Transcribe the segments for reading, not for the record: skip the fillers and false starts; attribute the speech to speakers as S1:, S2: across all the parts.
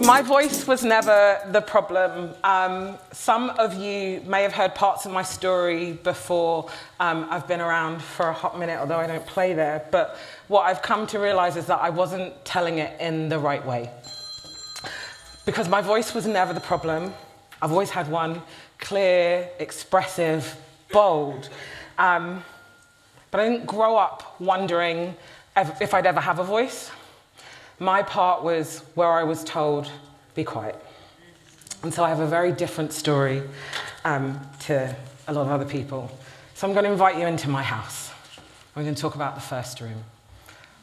S1: My voice was never the problem. Some of you may have heard parts of my story before. I've been around for a hot minute, although I don't play there. But what I've come to realize is that I wasn't telling it in the right way. Because my voice was never the problem. I've always had one, clear, expressive, bold. But I didn't grow up wondering if I'd ever have a voice. My part was where I was told, be quiet. And so I have a very different story to a lot of other people. So I'm going to invite you into my house. We're going to talk about the first room.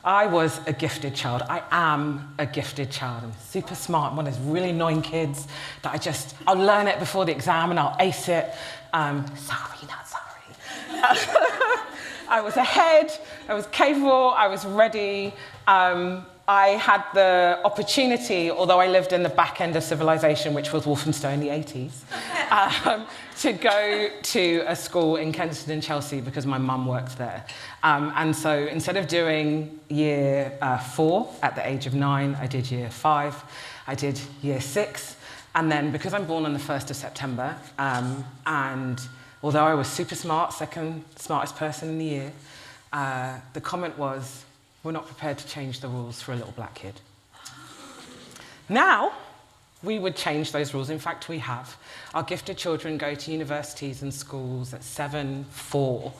S1: I was a gifted child. I am a gifted child. I'm super smart. I'm one of those really annoying kids that I'll learn it before the exam and I'll ace it. Sorry, not sorry. I was ahead. I was capable. I was ready. I had the opportunity, although I lived in the back end of civilization, which was Walthamstow in the 80s, to go to a school in Kensington and Chelsea because my mum worked there. And so instead of doing year 4 at the age of 9, I did year 5, I did year 6. And then because I'm born on the 1st of September, and although I was super smart, second smartest person in the year, the comment was, we're not prepared to change the rules for a little black kid. Now, we would change those rules. In fact, we have. Our gifted children go to universities and schools at 7, 4.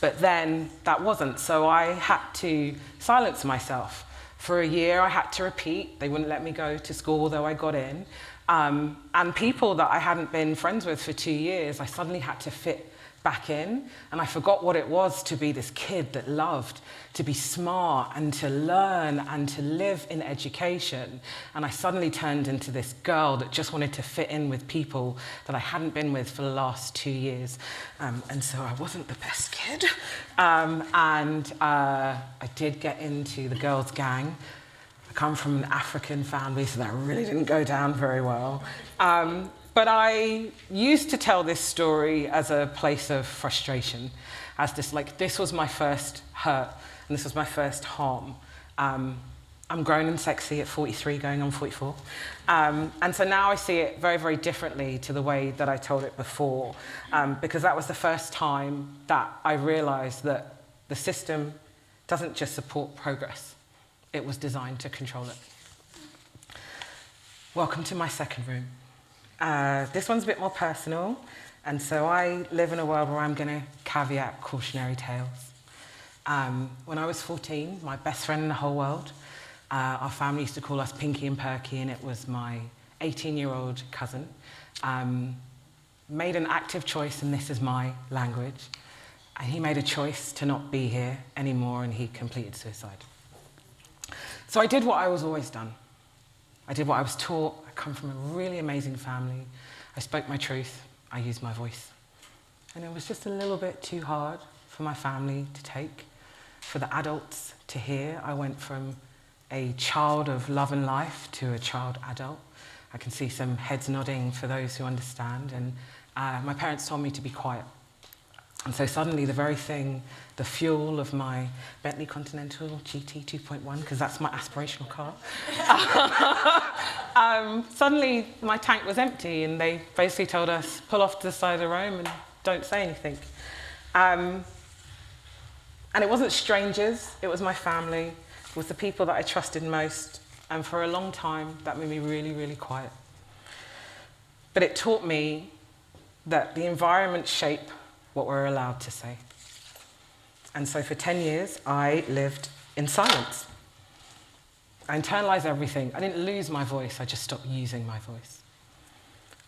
S1: But then that wasn't. So I had to silence myself. For a year, I had to repeat. They wouldn't let me go to school, although I got in. And people that I hadn't been friends with for 2 years, I suddenly had to fit back in, and I forgot what it was to be this kid that loved to be smart and to learn and to live in education. And I suddenly turned into this girl that just wanted to fit in with people that I hadn't been with for the last 2 years. And so I wasn't the best kid. I did get into the girls' gang. I come from an African family, so that really didn't go down very well. But I used to tell this story as a place of frustration, as this was my first hurt, and this was my first harm. I'm grown and sexy at 43, going on 44. And so now I see it very, very differently to the way that I told it before, because that was the first time that I realized that the system doesn't just support progress. It was designed to control it. Welcome to my second room. This one's a bit more personal, and so I live in a world where I'm going to caveat cautionary tales. When I was 14, my best friend in the whole world, our family used to call us Pinky and Perky, and it was my 18-year-old cousin, made an active choice, and this is my language, and he made a choice to not be here anymore, and he completed suicide. So I did what I was always done. I did what I was taught. I come from a really amazing family. I spoke my truth. I used my voice. And it was just a little bit too hard for my family to take, for the adults to hear. I went from a child of love and life to a child adult. I can see some heads nodding for those who understand. And my parents told me to be quiet. And so suddenly the very thing, the fuel of my Bentley Continental GT 2.1, because that's my aspirational car, suddenly my tank was empty, and they basically told us, pull off to the side of the road and don't say anything. And it wasn't strangers, it was my family, it was the people that I trusted most, and for a long time that made me really, really quiet. But it taught me that the environment shape what we're allowed to say. And so for 10 years, I lived in silence. I internalized everything. I didn't lose my voice, I just stopped using my voice.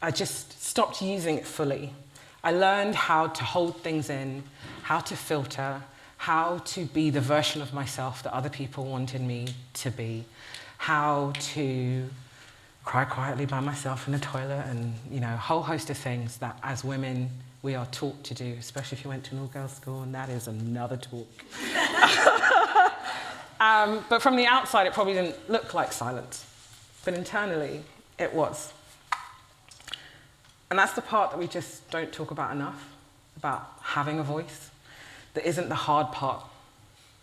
S1: I just stopped using it fully. I learned how to hold things in, how to filter, how to be the version of myself that other people wanted me to be, how to cry quietly by myself in the toilet, and a whole host of things that as women we are taught to do, especially if you went to an all-girls school, and that is another talk. But from the outside, it probably didn't look like silence. But internally, it was. And that's the part that we just don't talk about enough, about having a voice. That isn't the hard part.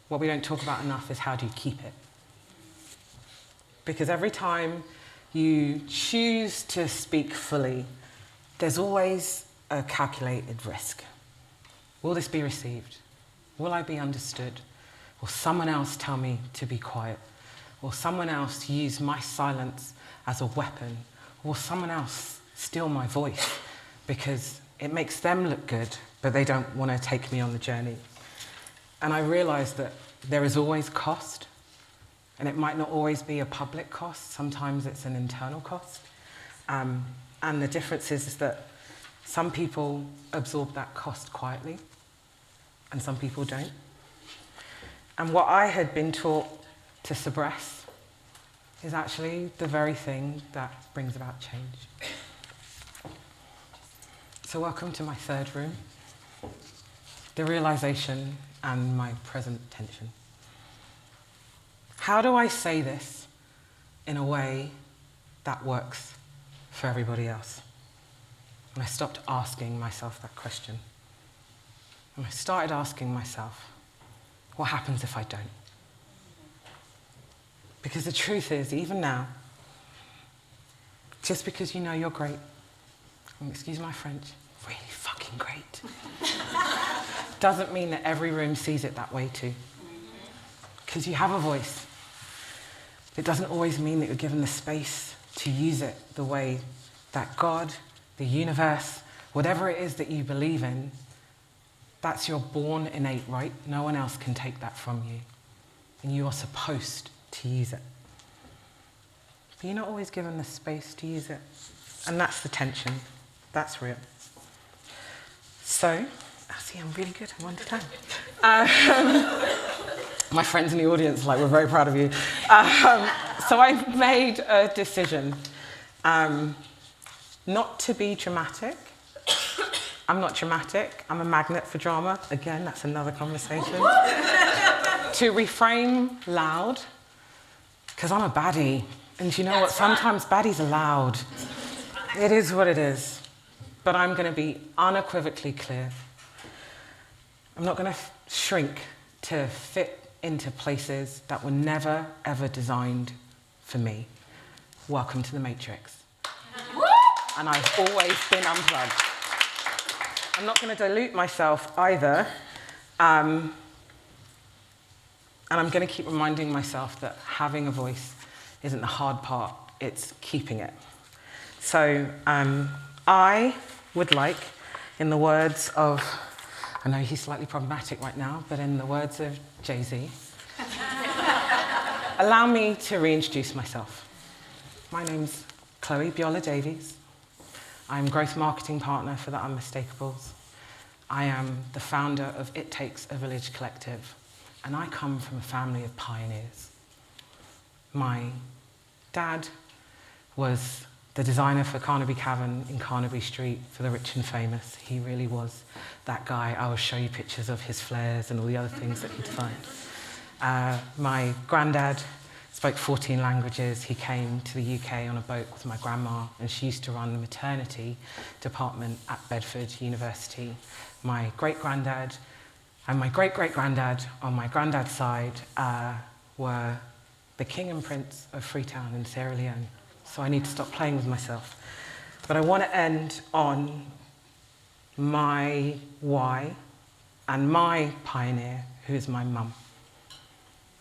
S1: What we don't talk about enough is how do you keep it? Because every time you choose to speak fully, there's always a calculated risk. Will this be received? Will I be understood? Will someone else tell me to be quiet? Will someone else use my silence as a weapon? Will someone else steal my voice because it makes them look good, but they don't want to take me on the journey? And I realized that there is always cost, and it might not always be a public cost. Sometimes it's an internal cost. And the difference is that some people absorb that cost quietly, and some people don't. And what I had been taught to suppress is actually the very thing that brings about change. So welcome to my third room, the realization and my present tension. How do I say this in a way that works for everybody else? And I stopped asking myself that question. And I started asking myself, what happens if I don't? Because the truth is, even now, just because you know you're great, and excuse my French, really fucking great, doesn't mean that every room sees it that way too. Because you have a voice. It doesn't always mean that you're given the space to use it the way that God, the universe, whatever it is that you believe in, that's your born innate right. No one else can take that from you. And you are supposed to use it. But you're not always given the space to use it. And that's the tension. That's real. So, see, I'm really good. I'm 1 to 10. My friends in the audience we're very proud of you. So I made a decision not to be dramatic. I'm not dramatic. I'm a magnet for drama. Again, that's another conversation. To reframe loud, because I'm a baddie. And you know what? Sometimes baddies are loud. It is what it is. But I'm going to be unequivocally clear. I'm not going to shrink to fit into places that were never, ever designed for me. Welcome to the Matrix. And I've always been unplugged. I'm not going to dilute myself either. And I'm going to keep reminding myself that having a voice isn't the hard part, it's keeping it. So I would like, in the words of, I know he's slightly problematic right now, but in the words of Jay-Z, allow me to reintroduce myself. My name's Chloë Davies. I'm growth marketing partner for the Unmistakables. I am the founder of It Takes a Village Collective, and I come from a family of pioneers. My dad was the designer for Carnaby Cavern in Carnaby Street for the rich and famous. He really was that guy. I will show you pictures of his flares and all the other things that he designed. My granddad spoke 14 languages. He came to the UK on a boat with my grandma, and she used to run the maternity department at Bedford University. My great-granddad and my great-great-granddad on my granddad's side were the king and prince of Freetown in Sierra Leone. So I need to stop playing with myself. But I want to end on my why and my pioneer, who is my mum.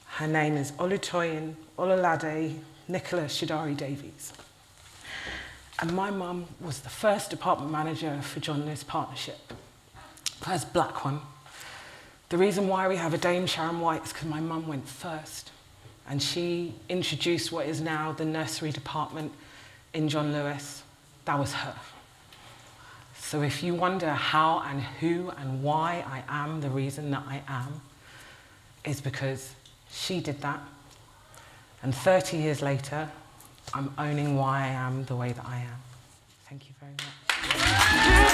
S1: Her name is Olutoyin Ololade Nicola Shidari Davies. And my mum was the first department manager for John Lewis Partnership, first black one. The reason why we have a Dame Sharon White is because my mum went first. And she introduced what is now the nursery department in John Lewis. That was her. So if you wonder how and who and why I am the reason that I am, is because she did that. And 30 years later, I'm owning why I am the way that I am. Thank you very much.